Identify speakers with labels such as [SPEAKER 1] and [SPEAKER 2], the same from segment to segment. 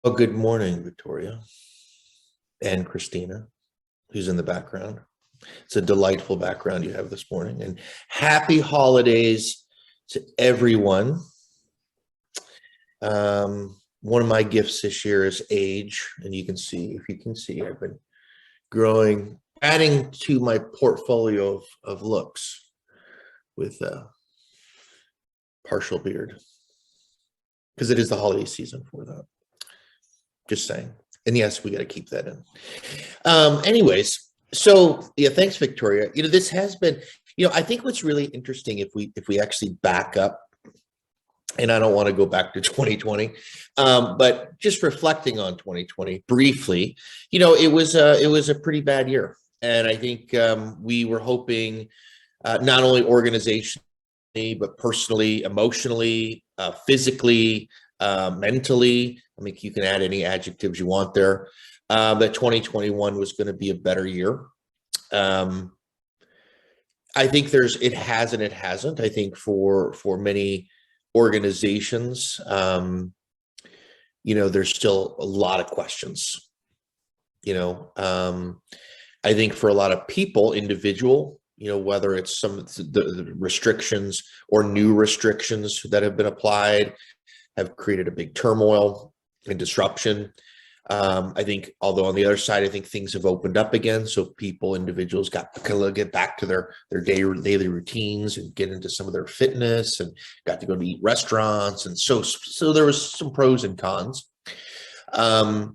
[SPEAKER 1] Well, good morning, Victoria and Christina, who's in the background. It's a delightful background you have this morning. And happy holidays to everyone. One of my gifts this year is age. And you can see, if you can see, I've been growing, adding to my portfolio of looks with a partial beard. Because it is the holiday season for that. Just saying. And yes, we got to keep that in. Anyways, so yeah, thanks, Victoria. This has been, I think what's really interesting if we actually back up, and I don't want to go back to 2020, but just reflecting on 2020 briefly, it was a pretty bad year, and I think we were hoping not only organizationally but personally, emotionally, physically, mentally. I mean, you can add any adjectives you want there. That 2021 was going to be a better year. I think it has and it hasn't. I think for many organizations, there's still a lot of questions. I think for a lot of people, whether it's some of the restrictions or new restrictions that have been applied, have created a big turmoil and disruption. I think, although on the other side, I think things have opened up again. So individuals got to get back to their daily routines and get into some of their fitness and got to go to eat restaurants. And so there was some pros and cons. But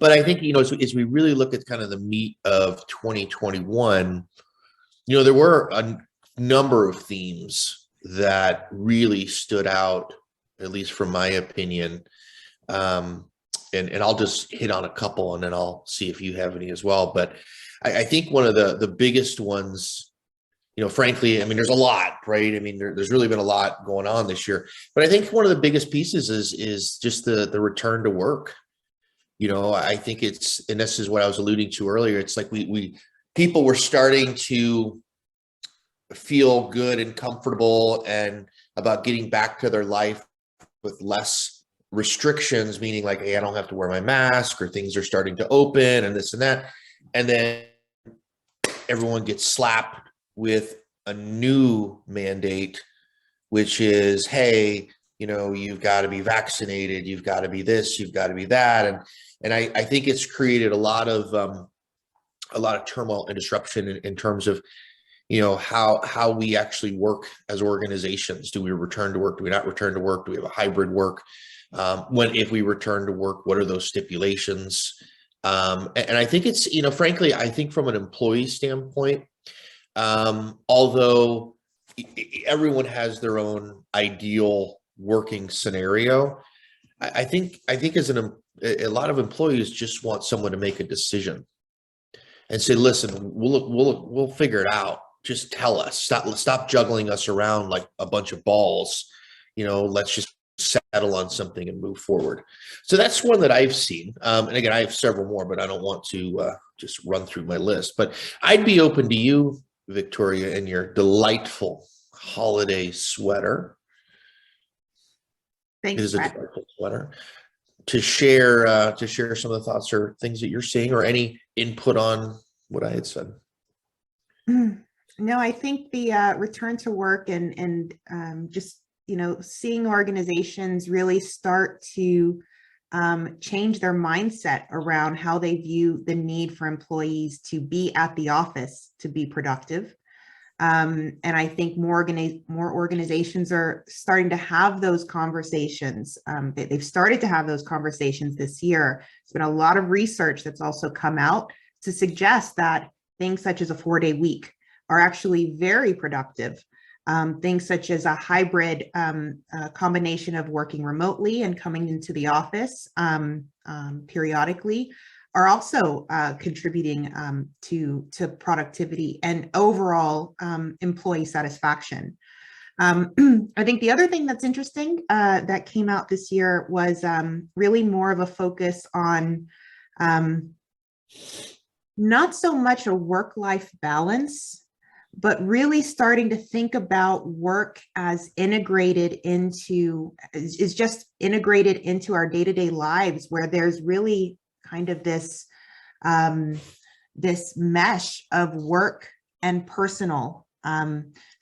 [SPEAKER 1] I think, as we really look at kind of the meat of 2021, there were a number of themes that really stood out, at least from my opinion. And I'll just hit on a couple and then I'll see if you have any as well. But I think one of the biggest ones, frankly, I mean, there's a lot, right? I mean, there's really been a lot going on this year. But I think one of the biggest pieces is just the return to work. I think and this is what I was alluding to earlier. It's like people were starting to feel good and comfortable and about getting back to their life with less restrictions, meaning like, hey, I don't have to wear my mask, or things are starting to open and this and that. And then everyone gets slapped with a new mandate, which is, hey, you've got to be vaccinated, you've got to be this, you've got to be that. And I think it's created a lot of turmoil and disruption in terms of, how we actually work as organizations. Do we return to work? Do we not return to work? Do we have a hybrid work? If we return to work, what are those stipulations? And I think it's, frankly, I think from an employee standpoint, although everyone has their own ideal working scenario, I think as a lot of employees just want someone to make a decision and say, listen, we'll figure it out. Just tell us, stop juggling us around like a bunch of balls. Let's just settle on something and move forward. So that's one that I've seen. And again, I have several more, but I don't want to just run through my list. But I'd be open to you, Victoria, and your delightful holiday sweater.
[SPEAKER 2] Thanks,
[SPEAKER 1] it is Brett. A delightful sweater. To share some of the thoughts or things that you're seeing, or any input on what I had said.
[SPEAKER 2] No, I think the return to work and just seeing organizations really start to change their mindset around how they view the need for employees to be at the office to be productive. And I think more organizations are starting to have those conversations. They've started to have those conversations this year. There's been a lot of research that's also come out to suggest that things such as a 4-day week are actually very productive. Things such as a hybrid combination of working remotely and coming into the office periodically are also contributing to productivity and overall employee satisfaction. I think the other thing that's interesting that came out this year was really more of a focus on not so much a work-life balance, but really starting to think about work as integrated into, is just integrated into our day-to-day lives, where there's really kind of this mesh of work and personal.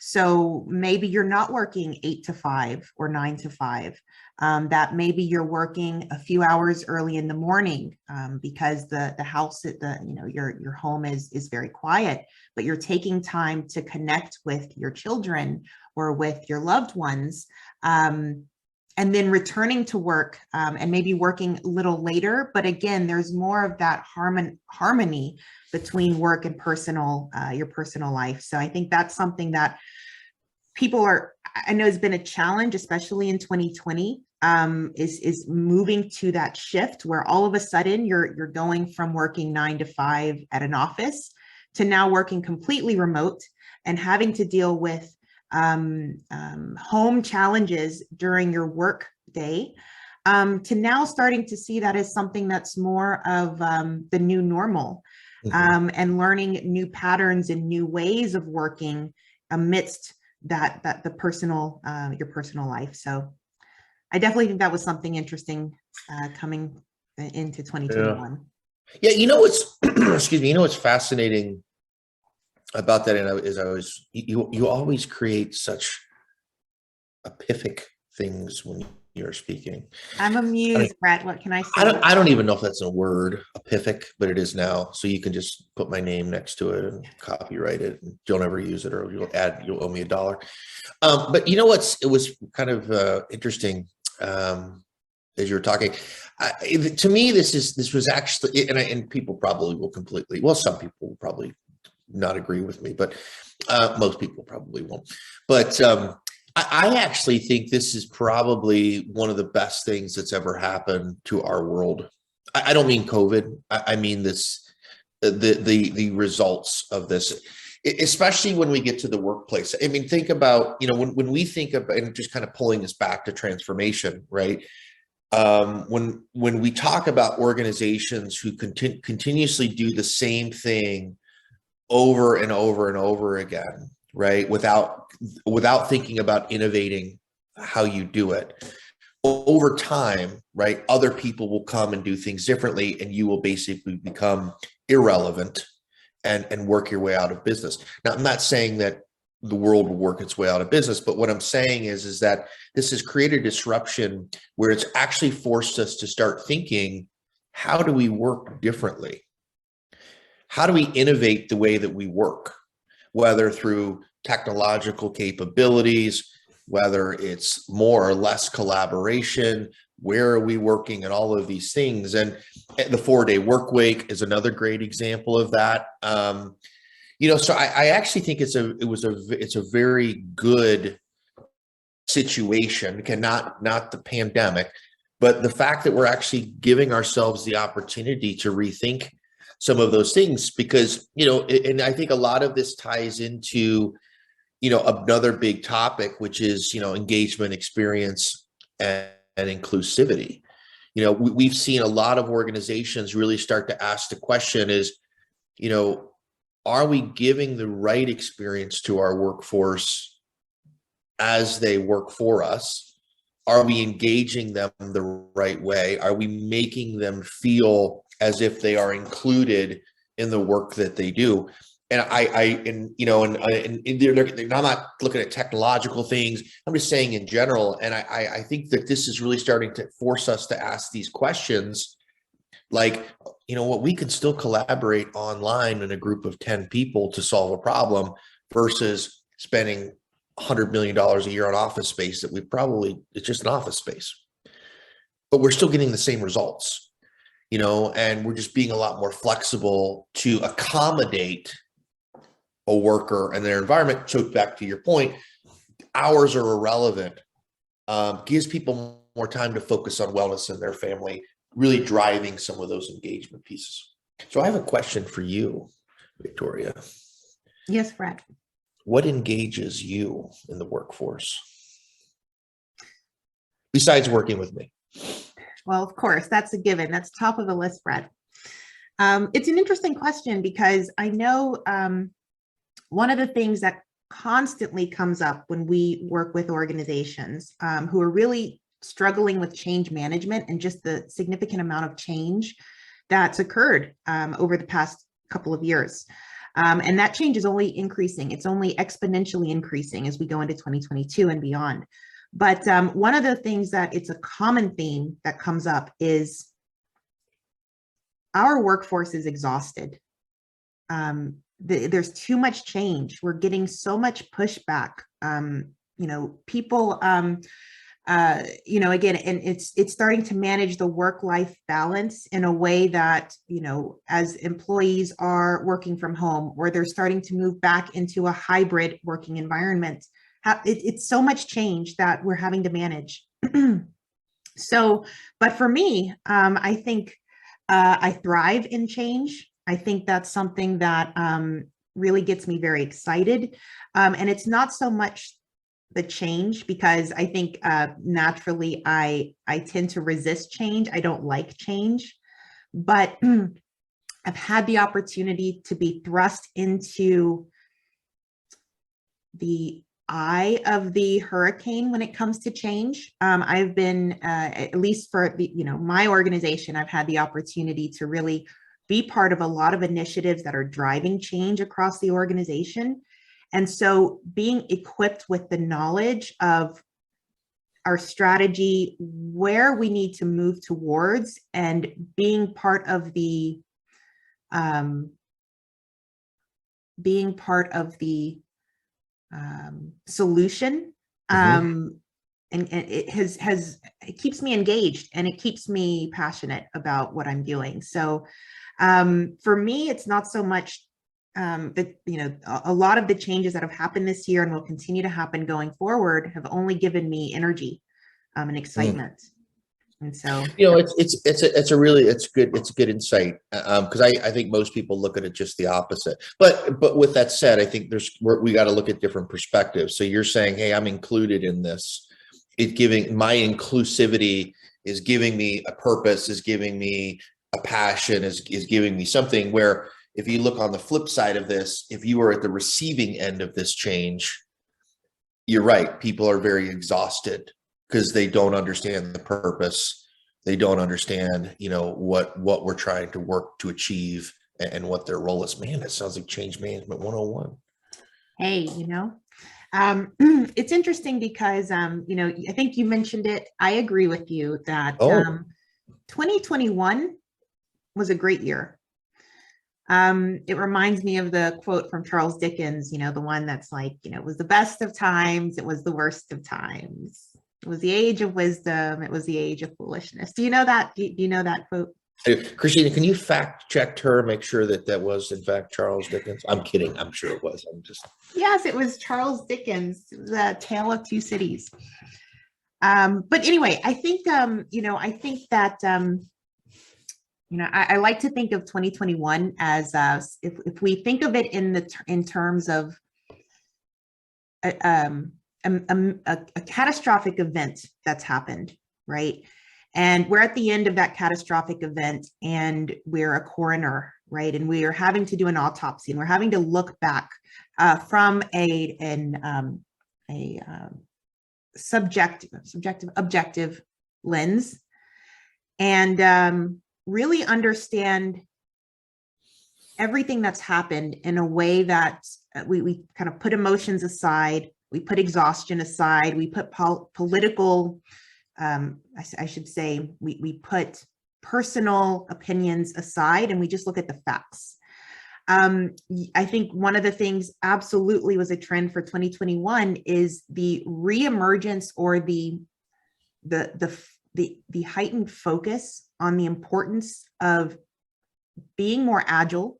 [SPEAKER 2] So maybe you're not working 8 to 5 or 9 to 5. That maybe you're working a few hours early in the morning, because the house at your home is very quiet, but you're taking time to connect with your children or with your loved ones. And then returning to work, and maybe working a little later. But again, there's more of that harmony between work and your personal life. So I think that's something that I know has been a challenge, especially in 2020, is moving to that shift where all of a sudden you're going from working 9 to 5 at an office to now working completely remote and having to deal with home challenges during your work day, to now starting to see that as something that's more of the new normal, and learning new patterns and new ways of working amidst the personal, your personal life. So I definitely think that was something interesting coming into 2021.
[SPEAKER 1] Yeah, you know what's excuse me, you know what's fascinating about that, and you always create such epiphanic things when you're speaking.
[SPEAKER 2] I'm amused, Brett. What can I say?
[SPEAKER 1] I don't even know if that's a word, epiphanic, but it is now. So you can just put my name next to it and copyright it, and don't ever use it, or you'll owe me $1. But you know it was kind of interesting as you were talking. To me, this was actually, and people probably will some people will probably not agree with me, but most people probably won't. But I actually think this is probably one of the best things that's ever happened to our world. I don't mean COVID. I mean the results of this, especially when we get to the workplace. I mean, think about, when we think about, and just kind of pulling this back to transformation, right? When we talk about organizations who continuously do the same thing over and over and over again, right? Without thinking about innovating how you do it. Over time, right, other people will come and do things differently, and you will basically become irrelevant and work your way out of business. Now, I'm not saying that the world will work its way out of business, but what I'm saying is that this has created disruption where it's actually forced us to start thinking, how do we work differently? How do we innovate the way that we work, whether through technological capabilities, whether it's more or less collaboration, where are we working, and all of these things. And the 4-day work week is another great example of that. So I actually think it's a very good situation. Again, not the pandemic, but the fact that we're actually giving ourselves the opportunity to rethink some of those things, because, and I think a lot of this ties into, another big topic, which is, engagement, experience, and inclusivity. We've seen a lot of organizations really start to ask the question is, are we giving the right experience to our workforce as they work for us? Are we engaging them the right way? Are we making them feel as if they are included in the work that they do? And I'm not looking at technological things. I'm just saying in general. And I think that this is really starting to force us to ask these questions, like, we can still collaborate online in a group of 10 people to solve a problem versus spending $100 million a year on office space that it's just an office space, but we're still getting the same results. And we're just being a lot more flexible to accommodate a worker and their environment. So back to your point, hours are irrelevant. Gives people more time to focus on wellness in their family, really driving some of those engagement pieces. So I have a question for you, Victoria.
[SPEAKER 2] Yes, Brad.
[SPEAKER 1] What engages you in the workforce besides working with me?
[SPEAKER 2] Well, of course, that's a given. That's top of the list, Brad. It's an interesting question because I know one of the things that constantly comes up when we work with organizations who are really struggling with change management and just the significant amount of change that's occurred over the past couple of years. And that change is only increasing. It's only exponentially increasing as we go into 2022 and beyond. But one of the things that it's a common theme that comes up is our workforce is exhausted. There's too much change. We're getting so much pushback. People, again, and it's starting to manage the work-life balance in a way that, as employees are working from home, or they're starting to move back into a hybrid working environment. It's so much change that we're having to manage. But for me, I think I thrive in change. I think that's something that really gets me very excited. And it's not so much the change, because I think naturally I tend to resist change. I don't like change, but I've had the opportunity to be thrust into the eye of the hurricane when it comes to change. I've been, at least for my organization, I've had the opportunity to really be part of a lot of initiatives that are driving change across the organization. And so being equipped with the knowledge of our strategy, where we need to move towards, and being part of the solution, and it keeps me engaged, and it keeps me passionate about what I'm doing. So for me, it's not so much that, a lot of the changes that have happened this year and will continue to happen going forward have only given me energy and excitement. And so,
[SPEAKER 1] it's good insight, because I think most people look at it just the opposite. But with that said, I think we got to look at different perspectives. So you're saying, hey, I'm included in this. My inclusivity is giving me a purpose, is giving me a passion, is giving me something where, if you look on the flip side of this, if you are at the receiving end of this change, you're right. People are very exhausted because they don't understand the purpose. They don't understand, what we're trying to work to achieve and what their role is. Man, that sounds like change management 101.
[SPEAKER 2] Hey, it's interesting because, I think you mentioned it. I agree with you that 2021 was a great year. It reminds me of the quote from Charles Dickens, the one that's like, it was the best of times, it was the worst of times. It was the age of wisdom, it was the age of foolishness. Do you know that? Do you know that quote?
[SPEAKER 1] Christina, can you fact check her, make sure that was in fact Charles Dickens? I'm kidding. I'm sure it was.
[SPEAKER 2] Yes, it was Charles Dickens, The Tale of Two Cities. But anyway, I think, I like to think of 2021 as if we think of it in terms of a catastrophic event that's happened, right? And we're at the end of that catastrophic event, and we're a coroner, right? And we are having to do an autopsy, and we're having to look back from a objective lens, and really understand everything that's happened in a way that we kind of put emotions aside, we put exhaustion aside, we put political, I should say, we put personal opinions aside, and we just look at the facts. I think one of the things absolutely was a trend for 2021 is the reemergence, or the heightened focus on the importance of being more agile,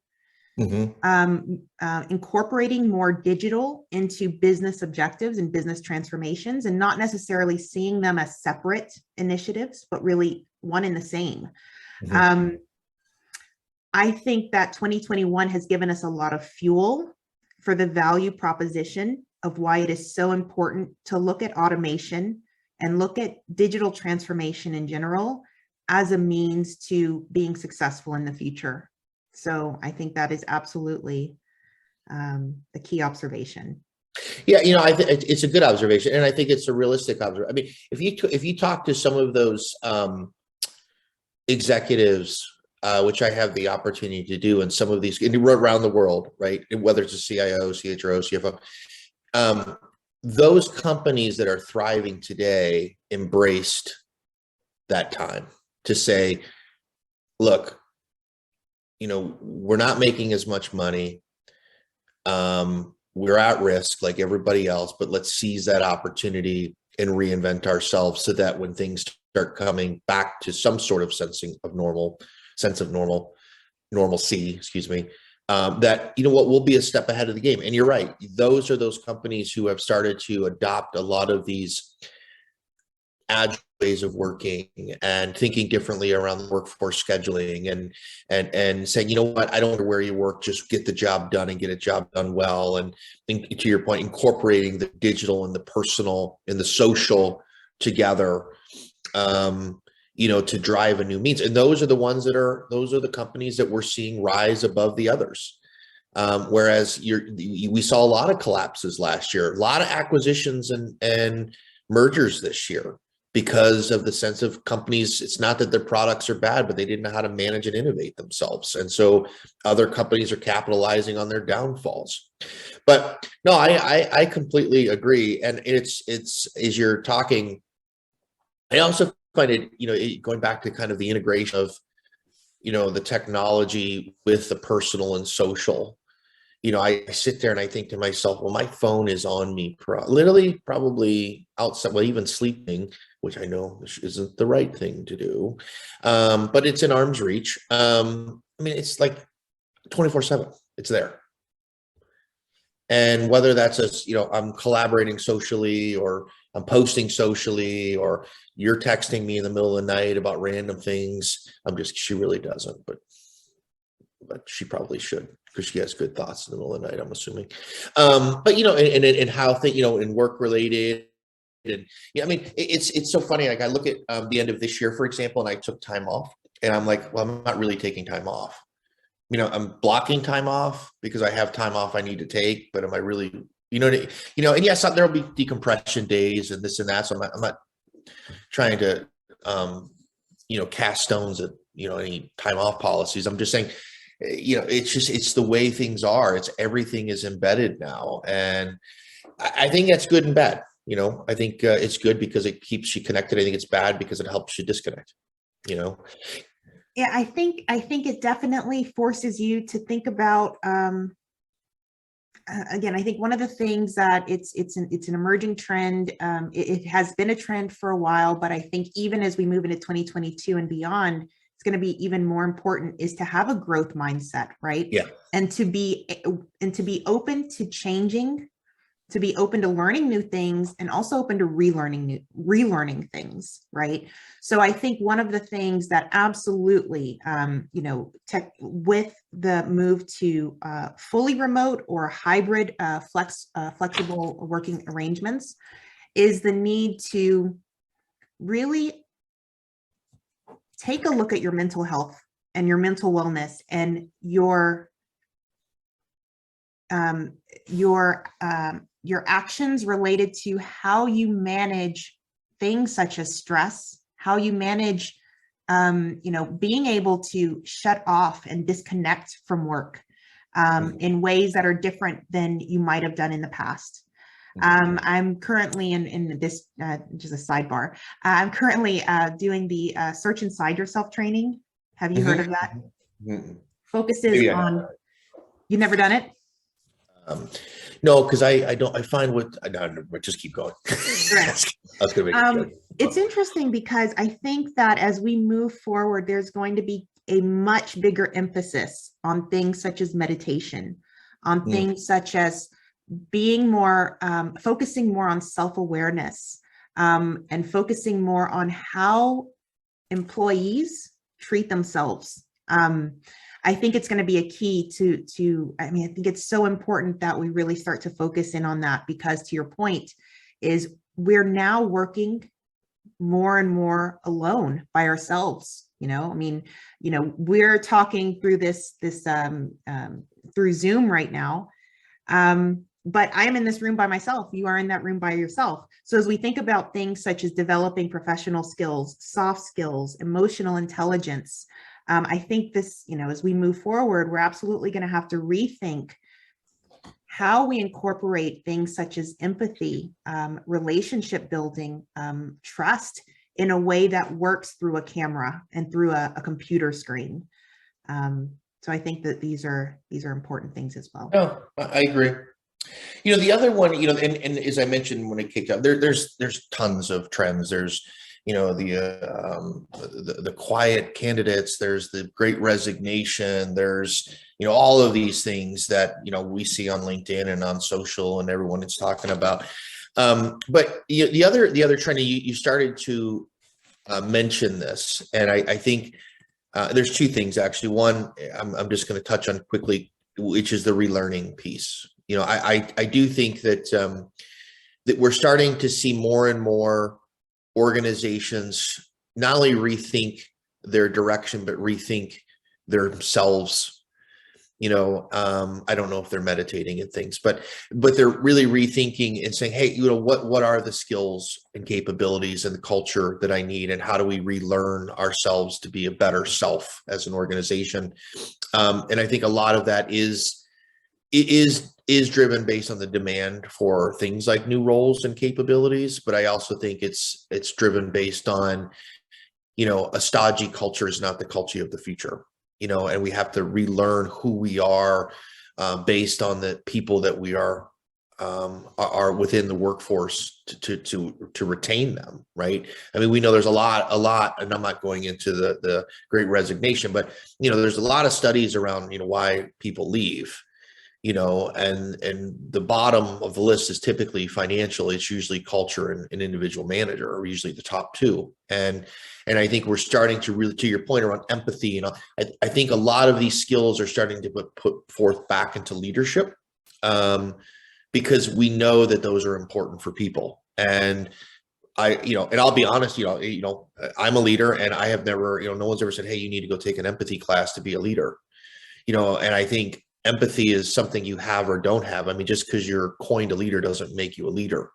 [SPEAKER 2] incorporating more digital into business objectives and business transformations, and not necessarily seeing them as separate initiatives, but really one and the same. I think that 2021 has given us a lot of fuel for the value proposition of why it is so important to look at automation and look at digital transformation in general as a means to being successful in the future. So I think that is absolutely the key observation.
[SPEAKER 1] Yeah, you know, I think it's a good observation, and I think it's a realistic observation. I mean, if you talk to some of those executives, which I have the opportunity to do, and some of these around the world, right? Whether it's a CIO, CHRO, CFO, those companies that are thriving today embraced that time to say, look, you know, we're not making as much money. We're at risk like everybody else, but let's seize that opportunity and reinvent ourselves so that when things start coming back to some sort of sense of normalcy, excuse me, that, you know what, we'll be a step ahead of the game. And you're right. Those are those companies who have started to adopt a lot of these agile ways of working and thinking differently around the workforce scheduling and saying, you know what, I don't care where you work, just get the job done and get a job done well. And to your point, incorporating the digital and the personal and the social together, you know, to drive a new means. And those are the ones those are the companies that we're seeing rise above the others. Whereas we saw a lot of collapses last year, a lot of acquisitions and mergers this year, because of the sense of companies. It's not that their products are bad, but they didn't know how to manage and innovate themselves. And so other companies are capitalizing on their downfalls. But no, I completely agree. And it's as you're talking, I also find it, you know, going back to kind of the integration of, you know, the technology with the personal and social. You know, I sit there and I think to myself, well, my phone is on me, literally, probably outside, well, even sleeping, which I know isn't the right thing to do, but it's in arm's reach. I mean, it's like 24/7, it's there. And whether that's you know, I'm collaborating socially, or I'm posting socially, or you're texting me in the middle of the night about random things. She really doesn't, but she probably should, because she has good thoughts in the middle of the night, I'm assuming. But you know, and how you know, in work related, and yeah, I mean, it's so funny. Like I look at the end of this year, for example, and I took time off, and I'm like, well, I'm not really taking time off. You know, I'm blocking time off because I have time off I need to take, but am I really, you know, and yes, there'll be decompression days and this and that. So I'm not trying to, you know, cast stones at, you know, any time off policies. I'm just saying, you know, it's the way things are. Everything is embedded now. And I think that's good and bad. You know, I think it's good because it keeps you connected. I think it's bad because it helps you disconnect, you know?
[SPEAKER 2] Yeah, I think it definitely forces you to think about, again, I think one of the things that it's an emerging trend. It has been a trend for a while, but I think even as we move into 2022 and beyond, it's going to be even more important is to have a growth mindset, right?
[SPEAKER 1] Yeah.
[SPEAKER 2] And to be open to changing, to be open to learning new things, and also open to relearning things, right? So I think one of the things that absolutely, you know, with the move to fully remote or hybrid flexible working arrangements, is the need to really take a look at your mental health and your mental wellness and your actions related to how you manage things such as stress, how you manage, you know, being able to shut off and disconnect from work in ways that are different than you might have done in the past. I'm currently in this, just a sidebar, I'm currently doing the Search Inside Yourself training. Have you heard of that? Focuses on, you've never done it?
[SPEAKER 1] No, because I don't. I find just keep going.
[SPEAKER 2] It's interesting because I think that as we move forward, there's going to be a much bigger emphasis on things such as meditation, on things such as being more, focusing more on self-awareness, and focusing more on how employees treat themselves. I think it's going to be a key to, I mean, I think it's so important that we really start to focus in on that, because to your point is we're now working more and more alone by ourselves. You know, I mean, you know, we're talking through this through Zoom right now. But I'm in this room by myself. You are in that room by yourself. So as we think about things such as developing professional skills, soft skills, emotional intelligence, I think this, as we move forward, we're absolutely going to have to rethink how we incorporate things such as empathy, relationship building, trust in a way that works through a camera and through a computer screen. So I think that these are important things as well.
[SPEAKER 1] No, I agree. The other one, and as I mentioned when it kicked off, there's tons of trends. There's, the quiet candidates. There's the Great Resignation. There's, all of these things that we see on LinkedIn and on social, and everyone is talking about. But the other trend, you started to mention this, and I think there's two things actually. One, I'm just going to touch on quickly, which is the relearning piece. I do think that that we're starting to see more and more organizations not only rethink their direction, but rethink themselves. I don't know if they're meditating and things, but they're really rethinking and saying, hey, what are the skills and capabilities and the culture that I need, and how do we relearn ourselves to be a better self as an organization? And I think a lot of that is driven based on the demand for things like new roles and capabilities, but I also think it's driven based on, a stodgy culture is not the culture of the future, and we have to relearn who we are based on the people that we are within the workforce to retain them, right? I mean, we know there's a lot, and I'm not going into the Great Resignation, but there's a lot of studies around why people leave. And the bottom of the list is typically financial. It's usually culture and an individual manager are usually the top two. And I think we're starting to really, to your point around empathy, I think a lot of these skills are starting to put forth back into leadership, because we know that those are important for people. And and I'll be honest, I'm a leader, and I have never, no one's ever said, hey, you need to go take an empathy class to be a leader. And I think empathy is something you have or don't have. I mean, just because you're coined a leader doesn't make you a leader,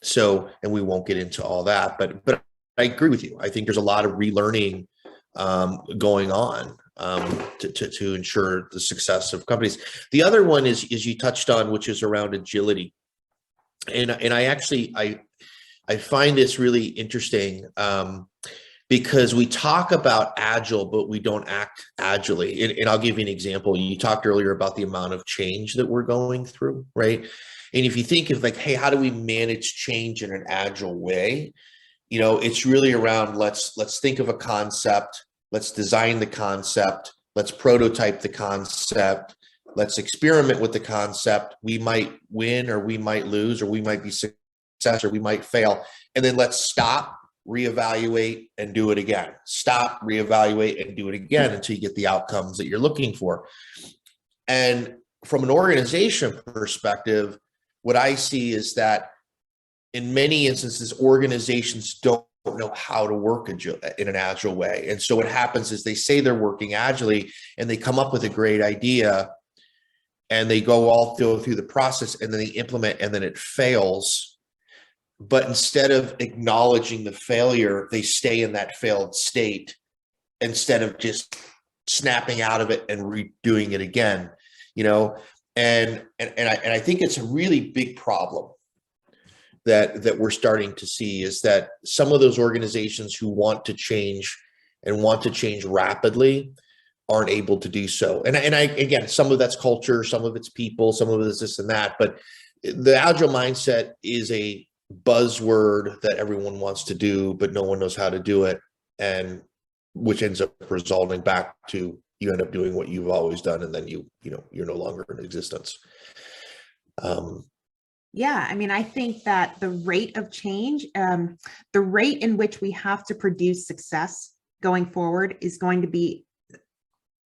[SPEAKER 1] so, and we won't get into all that, but I agree with you. I think there's a lot of relearning going on to ensure the success of companies. The other one is you touched on, which is around agility. And I actually, I find this really interesting, because we talk about agile, but we don't act agilely. And I'll give you an example. You talked earlier about the amount of change that we're going through, right? And if you think of like, hey, how do we manage change in an agile way? It's really around, let's think of a concept, let's design the concept, let's prototype the concept, let's experiment with the concept. We might win, or we might lose, or we might be successful, or we might fail. And then let's stop, reevaluate, and do it again. Stop, reevaluate, and do it again until you get the outcomes that you're looking for. And from an organization perspective, what I see is that in many instances, organizations don't know how to work in an agile way. And so what happens is they say they're working agilely, and they come up with a great idea, and they go all through the process, and then they implement, and then it fails. But instead of acknowledging the failure, they stay in that failed state instead of just snapping out of it and redoing it again, and I think it's a really big problem that we're starting to see, is that some of those organizations who want to change and want to change rapidly aren't able to do so. And again, some of that's culture, some of it's people, some of it is this and that, but the agile mindset is a buzzword that everyone wants to do, but no one knows how to do it, and which ends up resulting back to you end up doing what you've always done, and then you're no longer in existence.
[SPEAKER 2] Yeah, I mean, I think that the rate of change, the rate in which we have to produce success going forward is going to be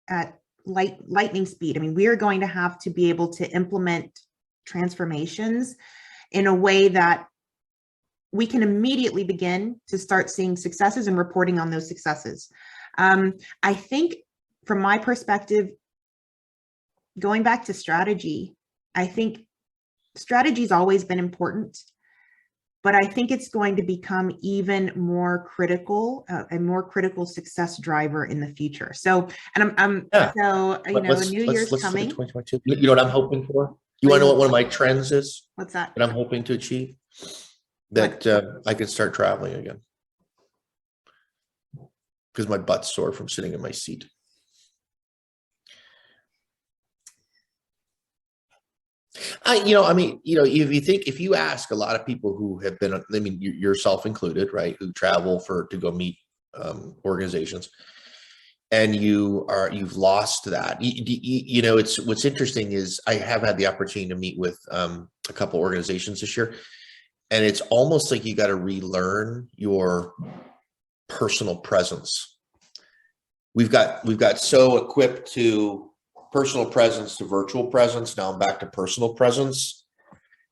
[SPEAKER 2] at lightning speed. I mean, we are going to have to be able to implement transformations in a way that we can immediately begin to start seeing successes and reporting on those successes. I think from my perspective, going back to strategy, I think strategy's always been important, but I think it's going to become even more critical, a more critical success driver in the future. So, and
[SPEAKER 1] Yeah.
[SPEAKER 2] so, you know, a new year's
[SPEAKER 1] Let's
[SPEAKER 2] coming.
[SPEAKER 1] look at 2022. You know what I'm hoping for? You want to know what one of my trends is
[SPEAKER 2] What's that?
[SPEAKER 1] that I'm hoping to achieve? That I can start traveling again. Because my butt's sore from sitting in my seat. If you ask a lot of people who have been, I mean, yourself included, right, who travel to go meet organizations, and you've lost that. It's what's interesting is I have had the opportunity to meet with a couple organizations this year, and it's almost like you got to relearn your personal presence. We've got so equipped to personal presence to virtual presence. Now I'm back to personal presence.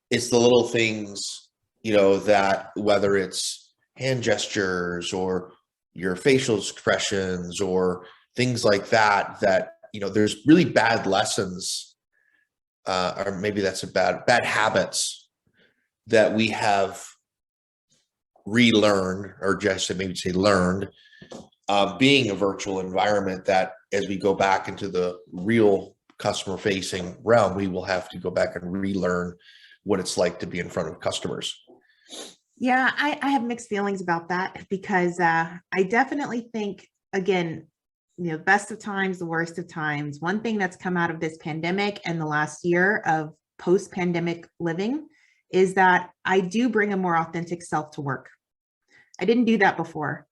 [SPEAKER 1] It's the little things, that whether it's hand gestures or your facial expressions or things like that, there's really bad lessons, or maybe that's bad habits that we have relearned, or just maybe say learned, being a virtual environment, that as we go back into the real customer facing realm, we will have to go back and relearn what it's like to be in front of customers.
[SPEAKER 2] Yeah, I have mixed feelings about that, because I definitely think, again, best of times, the worst of times. One thing that's come out of this pandemic and the last year of post-pandemic living is that I do bring a more authentic self to work. I didn't do that before.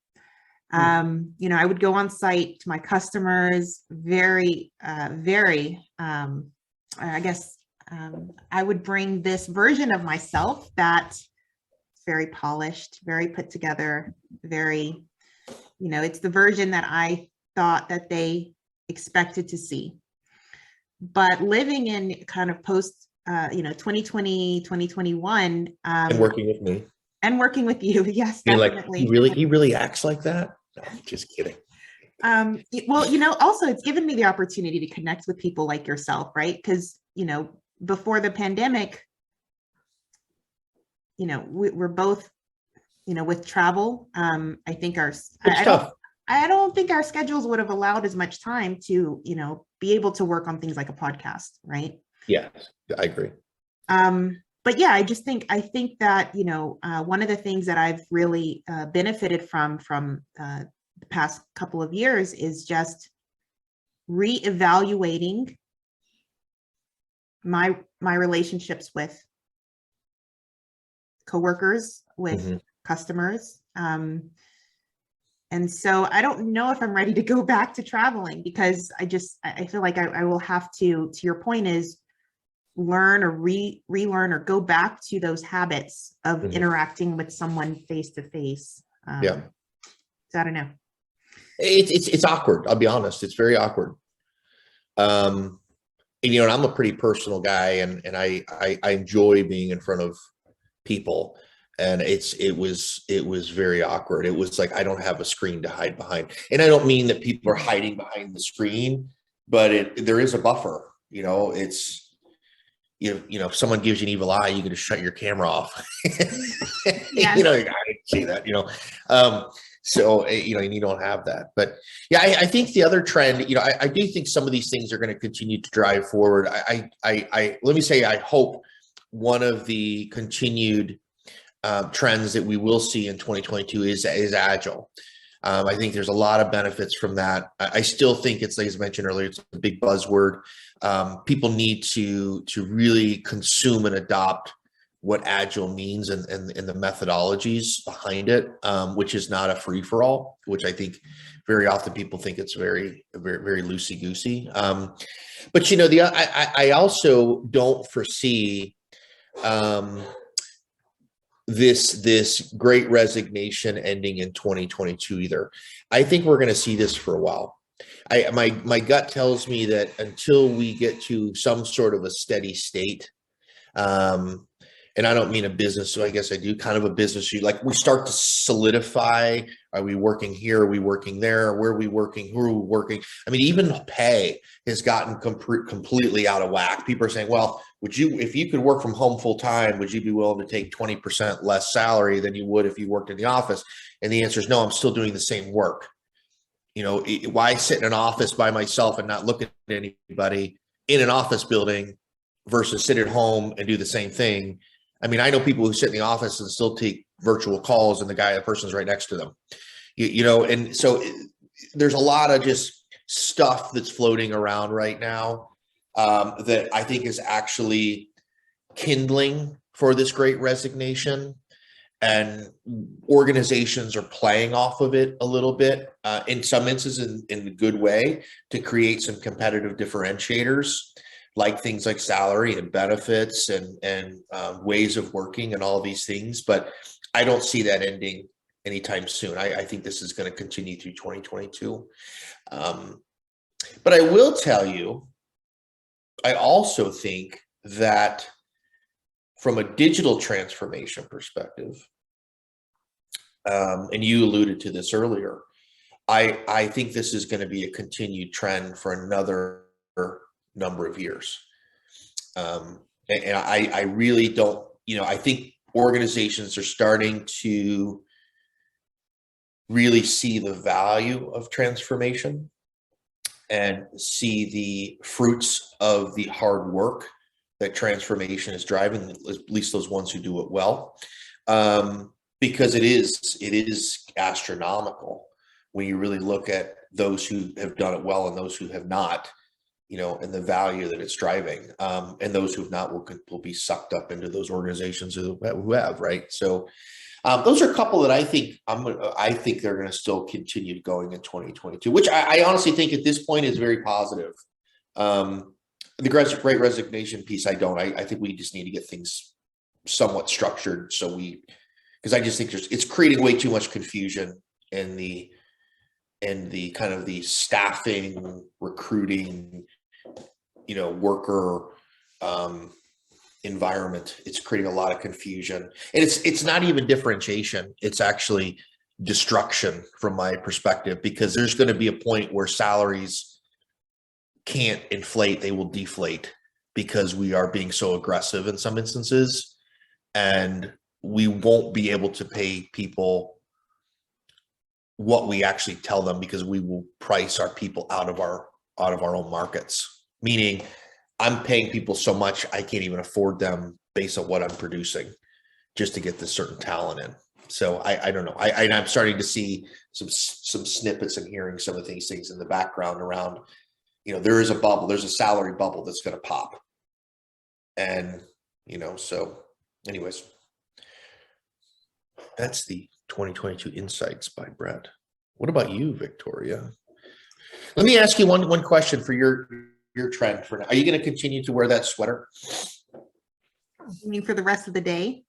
[SPEAKER 2] I would go on site to my customers, I would bring this version of myself that's very polished, very put together, very, it's the version that I thought that they expected to see. But living in kind of post, 2020, 2021.
[SPEAKER 1] And working with me.
[SPEAKER 2] And working with you, yes,
[SPEAKER 1] definitely. Like, he really acts like that? No, just kidding.
[SPEAKER 2] Well, also it's given me the opportunity to connect with people like yourself, right? Because, before the pandemic, we're both, with travel. I think I don't think our schedules would have allowed as much time to, be able to work on things like a podcast, right?
[SPEAKER 1] Yes, I agree.
[SPEAKER 2] But yeah, I think that, one of the things that I've really benefited from the past couple of years is just reevaluating my relationships with coworkers, with customers. And so I don't know if I'm ready to go back to traveling, because I feel like I will have to your point, is learn or relearn or go back to those habits of interacting with someone face to face. So I don't know.
[SPEAKER 1] It's awkward. I'll be honest. It's very awkward. And I'm a pretty personal guy, and I enjoy being in front of people. And it was very awkward. It was like, I don't have a screen to hide behind. And I don't mean that people are hiding behind the screen, but there is a buffer. It's, if someone gives you an evil eye, you can just shut your camera off.
[SPEAKER 2] Yes.
[SPEAKER 1] I didn't see that, so, and you don't have that. But yeah, I think the other trend, I do think some of these things are going to continue to drive forward. Let me say, I hope one of the continued trends that we will see in 2022 is agile. I think there's a lot of benefits from that. I still think it's, like I mentioned earlier, it's a big buzzword. People need to really consume and adopt what agile means and the methodologies behind it, which is not a free for all, which I think very often people think it's very, very, very loosey goosey. But I also don't foresee this great resignation ending in 2022 either. I think we're going to see this for a while. My gut tells me that until we get to some sort of a steady state, and I don't mean a business, so I guess I do kind of a business. Like we start to solidify, are we working here? Are we working there? Where are we working? Who are we working? I mean, even pay has gotten completely out of whack. People are saying, well, would you, if you could work from home full time, would you be willing to take 20% less salary than you would if you worked in the office? And the answer is no, I'm still doing the same work. You know, why sit in an office by myself and not look at anybody in an office building versus sit at home and do the same thing? I mean, I know people who sit in the office and still take virtual calls and the person's right next to them, you know, and so there's a lot of just stuff that's floating around right now that I think is actually kindling for this great resignation. And organizations are playing off of it a little bit, in some instances in a good way, to create some competitive differentiators, like things like salary and benefits and ways of working and all of these things. But I don't see that ending anytime soon. I think this is going to continue through 2022. But I will tell you, I also think that from a digital transformation perspective, and you alluded to this earlier, I think this is going to be a continued trend for another number of years. And I really don't, you know, I think organizations are starting to really see the value of transformation and see the fruits of the hard work that transformation is driving, at least those ones who do it well. Because it is astronomical when you really look at those who have done it well and those who have not, you know, and the value that it's driving. And those who have not will be sucked up into those organizations who have, right? So those are a couple that I think they're going to still continue going in 2022, which I honestly think at this point is very positive. The great resignation piece, I think we just need to get things somewhat structured because I just think it's creating way too much confusion in the kind of the staffing, recruiting, you know, worker environment. It's creating a lot of confusion, and it's not even differentiation. It's actually destruction from my perspective, because there's going to be a point where salaries can't inflate; they will deflate because we are being so aggressive in some instances, and we won't be able to pay people what we actually tell them, because we will price our people out of our own markets. Meaning, I'm paying people so much I can't even afford them based on what I'm producing just to get this certain talent in. So I don't know. I'm starting to see some snippets and hearing some of these things in the background around, you know, there is a bubble, there's a salary bubble that's going to pop. And, you know, so anyways, that's the 2022 Insights by Brett. What about you, Victoria? Let me ask you one question for your trend for now. Are you going to continue to wear that sweater?
[SPEAKER 2] You mean for the rest of the day?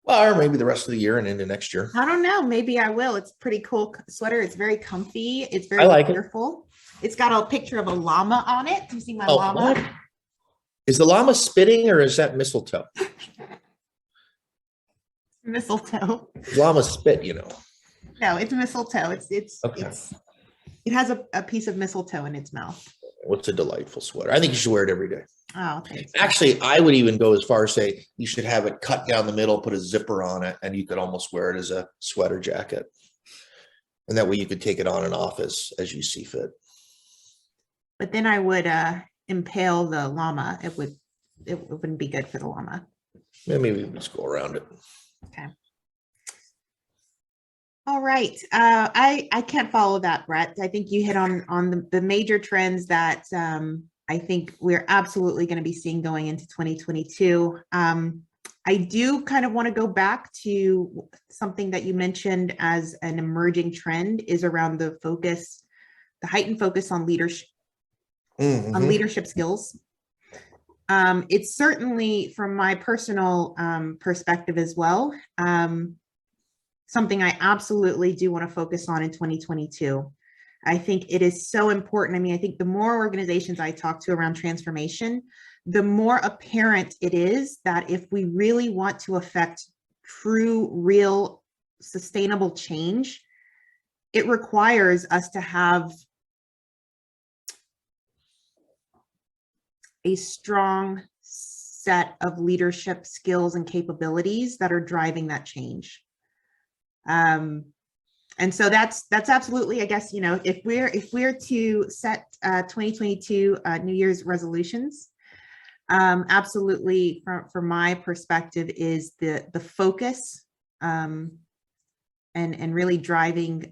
[SPEAKER 1] Well, or maybe the rest of the year and into next year.
[SPEAKER 2] I don't know. Maybe I will. It's a pretty cool sweater. It's very comfy. It's very wonderful. It's got a picture of a llama on it. Do you see my llama?
[SPEAKER 1] What? Is the llama spitting, or is that mistletoe?
[SPEAKER 2] Mistletoe.
[SPEAKER 1] Llama spit, you know.
[SPEAKER 2] No, it's mistletoe.
[SPEAKER 1] Okay.
[SPEAKER 2] It has a piece of mistletoe in its mouth.
[SPEAKER 1] What's a delightful sweater. I think you should wear it every day.
[SPEAKER 2] Oh, thanks.
[SPEAKER 1] Actually, I would even go as far as say you should have it cut down the middle, put a zipper on it, and you could almost wear it as a sweater jacket. And that way you could take it on and off as you see fit.
[SPEAKER 2] But then I would impale the llama. It wouldn't be good for the llama.
[SPEAKER 1] Yeah, maybe we just go around it.
[SPEAKER 2] Okay. All right. I can't follow that, Brett. I think you hit on the major trends that I think we're absolutely going to be seeing going into 2022. I do kind of want to go back to something that you mentioned as an emerging trend is around the heightened focus on leadership, on leadership skills. It's certainly, from my personal perspective as well, something I absolutely do want to focus on in 2022. I think it is so important. I mean, I think the more organizations I talk to around transformation, the more apparent it is that if we really want to affect true, real, sustainable change, it requires us to have a strong set of leadership skills and capabilities that are driving that change. And so that's absolutely, I guess, if we're to set 2022 New Year's resolutions, absolutely, from my perspective, is the focus and really driving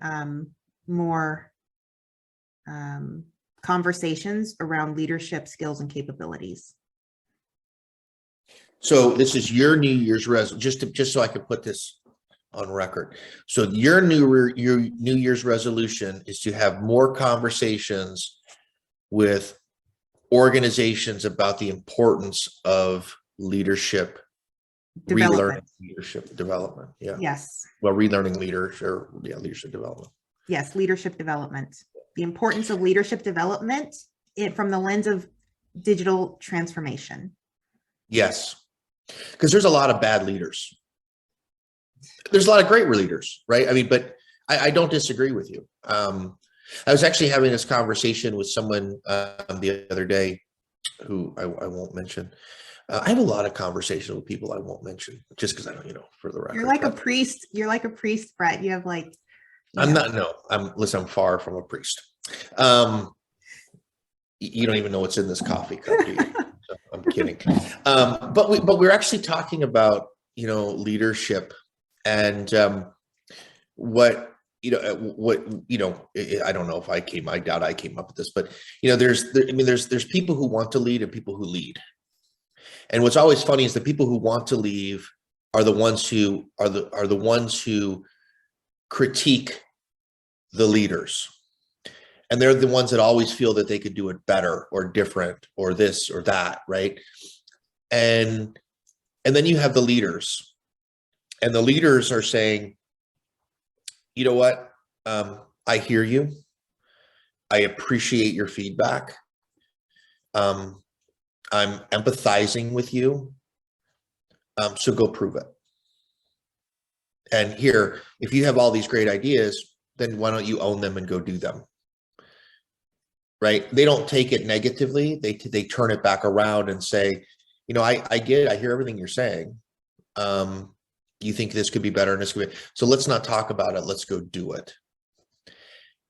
[SPEAKER 2] more conversations around leadership skills and capabilities.
[SPEAKER 1] So this is your New Year's resolution, just so I can put this on record. So your New Year's resolution is to have more conversations with organizations about the importance of leadership
[SPEAKER 2] Development.
[SPEAKER 1] relearning leadership development. Yeah.
[SPEAKER 2] Yes.
[SPEAKER 1] Well, relearning leadership development.
[SPEAKER 2] Yes, leadership development. The importance of leadership development from the lens of digital transformation.
[SPEAKER 1] Yes, because there's a lot of bad leaders. There's a lot of great leaders, right? I mean, but I don't disagree with you. I was actually having this conversation with someone the other day who I won't mention. I have a lot of conversations with people I won't mention just because I don't, for the record.
[SPEAKER 2] You're like a priest. You're like a priest, Brett. You have like.
[SPEAKER 1] I'm not. No, I'm far from a priest. You don't even know what's in this coffee cup, do you? So, I'm kidding. But we're actually talking about leadership and what I don't know if I doubt I came up with this, but there's people who want to lead and people who lead. And what's always funny is the people who want to leave are the ones who critique the leaders. And they're the ones that always feel that they could do it better or different or this or that, right? And then you have the leaders. And the leaders are saying, you know what? I hear you. I appreciate your feedback. I'm empathizing with you. So go prove it. And here, if you have all these great ideas, then why don't you own them and go do them? Right? They don't take it negatively. They turn it back around and say, I get it. I hear everything you're saying. You think this could be better and this could be, so let's not talk about it. Let's go do it.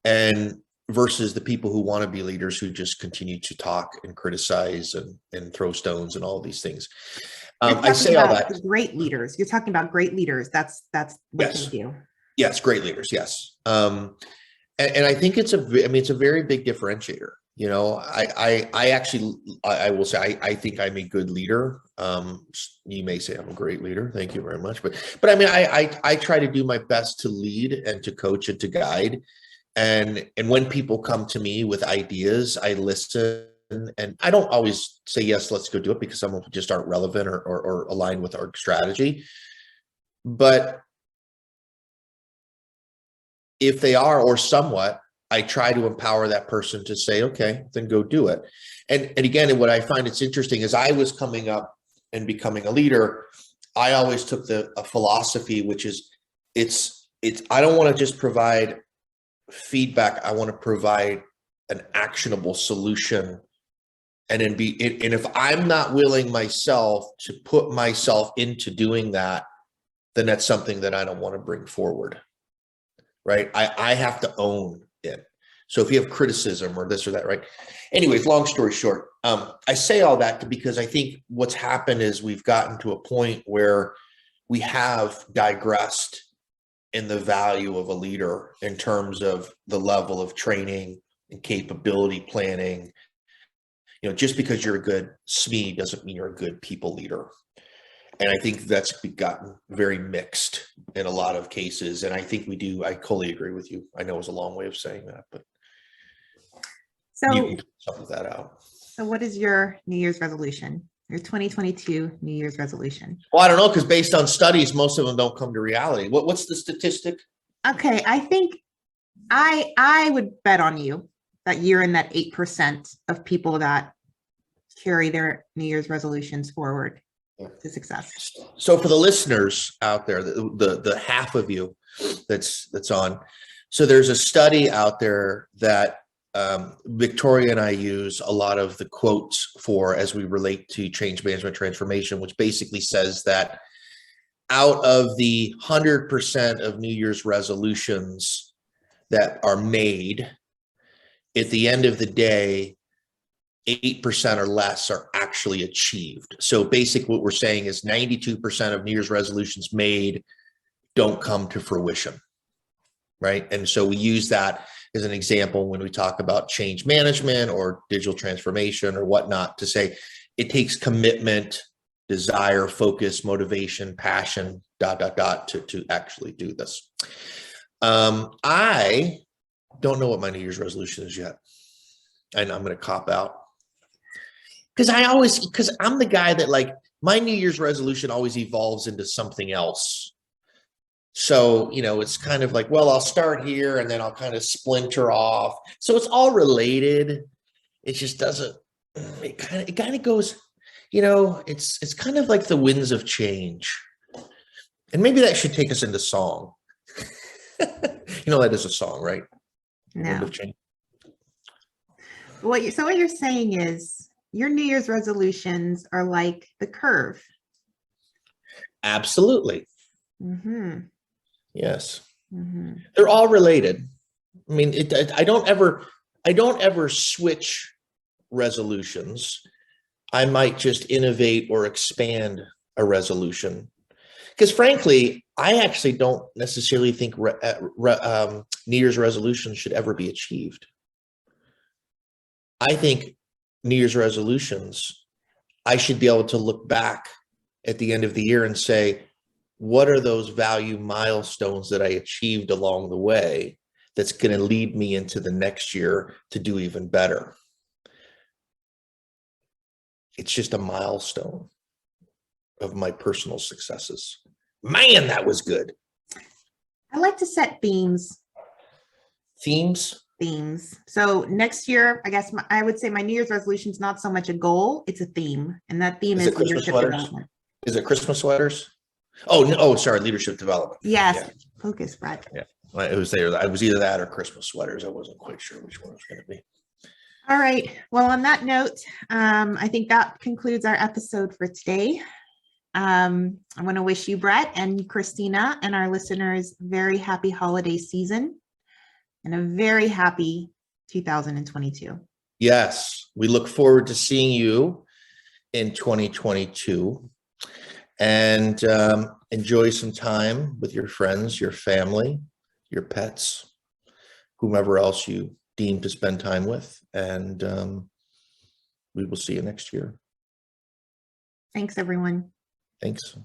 [SPEAKER 1] And versus the people who want to be leaders who just continue to talk and criticize and throw stones and all these things. I say all that.
[SPEAKER 2] Great leaders. You're talking about great leaders. That's what
[SPEAKER 1] yes.
[SPEAKER 2] they do.
[SPEAKER 1] Yes, great leaders. Yes. And I think it's a very big differentiator. I will say, I think I'm a good leader. You may say I'm a great leader. Thank you very much. But I mean, I try to do my best to lead and to coach and to guide. And when people come to me with ideas, I listen, and I don't always say, yes, let's go do it, because some of them just aren't relevant or aligned with our strategy. But if they are, or somewhat, I try to empower that person to say, okay, then go do it. And again, what I find it's interesting is I was coming up and becoming a leader. I always took a philosophy, which is I don't want to just provide feedback. I want to provide an actionable solution. And then if I'm not willing myself to put myself into doing that, then that's something that I don't want to bring forward. Right? I have to own it. So if you have criticism or this or that, right? Anyways, long story short, I say all that because I think what's happened is we've gotten to a point where we have digressed in the value of a leader in terms of the level of training and capability planning. Just because you're a good SME doesn't mean you're a good people leader. And I think that's gotten very mixed in a lot of cases. And I think I totally agree with you. I know it was a long way of saying that, but you can sum that out.
[SPEAKER 2] So what is your New Year's resolution? Your 2022 New Year's resolution?
[SPEAKER 1] Well, I don't know, because based on studies, most of them don't come to reality. What's the statistic?
[SPEAKER 2] Okay, I think I would bet on you that you're in that 8% of people that carry their New Year's resolutions forward
[SPEAKER 1] Yeah.
[SPEAKER 2] to success.
[SPEAKER 1] So for the listeners out there, the half of you that's on, so there's a study out there that Victoria and I use a lot of the quotes for as we relate to change management transformation, which basically says that out of the 100% of New Year's resolutions that are made, at the end of the day, 8% or less are actually achieved. So basically what we're saying is 92% of New Year's resolutions made don't come to fruition, right? And so we use that as an example when we talk about change management or digital transformation or whatnot, to say it takes commitment, desire, focus, motivation, passion, ... to actually do this. I don't know what my New Year's resolution is yet. And I'm going to cop out. Because I'm the guy that, like, my New Year's resolution always evolves into something else. So, you know, it's kind of like, well, I'll start here and then I'll kind of splinter off. So it's all related. It just doesn't, it kind of goes, you know, it's kind of like the winds of change. And maybe that should take us into song. You know, that is a song, right?
[SPEAKER 2] No.
[SPEAKER 1] Wind of change.
[SPEAKER 2] What you're saying is your New Year's resolutions are like the curve.
[SPEAKER 1] Absolutely.
[SPEAKER 2] Mm-hmm.
[SPEAKER 1] Yes.
[SPEAKER 2] Mm-hmm.
[SPEAKER 1] They're all related. I mean, I don't ever switch resolutions. I might just innovate or expand a resolution. Because frankly, I actually don't necessarily think New Year's resolutions should ever be achieved. I think New Year's resolutions, I should be able to look back at the end of the year and say, what are those value milestones that I achieved along the way that's going to lead me into the next year to do even better? It's just a milestone of my personal successes. Man, that was good.
[SPEAKER 2] I like to set themes.
[SPEAKER 1] Themes?
[SPEAKER 2] So next year, I guess I would say my New Year's resolution is not so much a goal, it's a theme. And that theme is leadership development.
[SPEAKER 1] Is it Christmas sweaters? Oh, no, oh, sorry, leadership development.
[SPEAKER 2] Yes,
[SPEAKER 1] yeah.
[SPEAKER 2] Focus, Brad.
[SPEAKER 1] Yeah, it was there. I was either that or Christmas sweaters. I wasn't quite sure which one it was going to be.
[SPEAKER 2] All right. Well, on that note, I think that concludes our episode for today. I want to wish you, Brett and Christina, and our listeners very happy holiday season and a very happy 2022.
[SPEAKER 1] Yes, we look forward to seeing you in 2022. And enjoy some time with your friends, your family, your pets, whomever else you deem to spend time with. And we will see you next year.
[SPEAKER 2] Thanks, everyone.
[SPEAKER 1] Thanks.